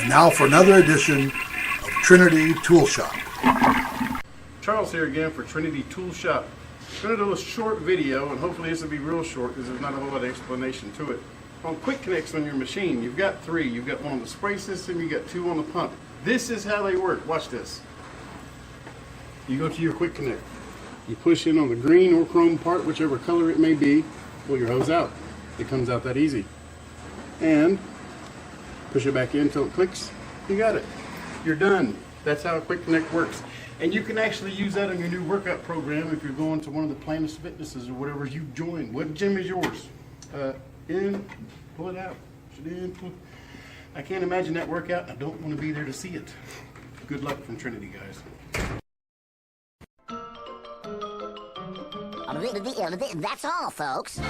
And now for another edition of Trinity Tool Shop. Charles here again for Trinity Tool Shop. I'm going to do a short video, and hopefully this will be real short because there's not a whole lot of explanation to it. On quick connects on your machine, you've got three. You've got one on the spray system, you've got two on the pump. This is how they work. Watch this. You go to your quick connect. You push in on the green or chrome part, whichever color it may be, pull your hose out. It comes out that easy. And push it back in until it clicks. You got it. You're done. That's how a quick connect works. And you can actually use that on your new workout program if you're going to one of the Planet Fitnesses or whatever you've joined. What gym is yours? In, pull it out. Push it in, pull. I can't imagine that workout. I don't want to be there to see it. Good luck from Trinity, guys. That's all, folks.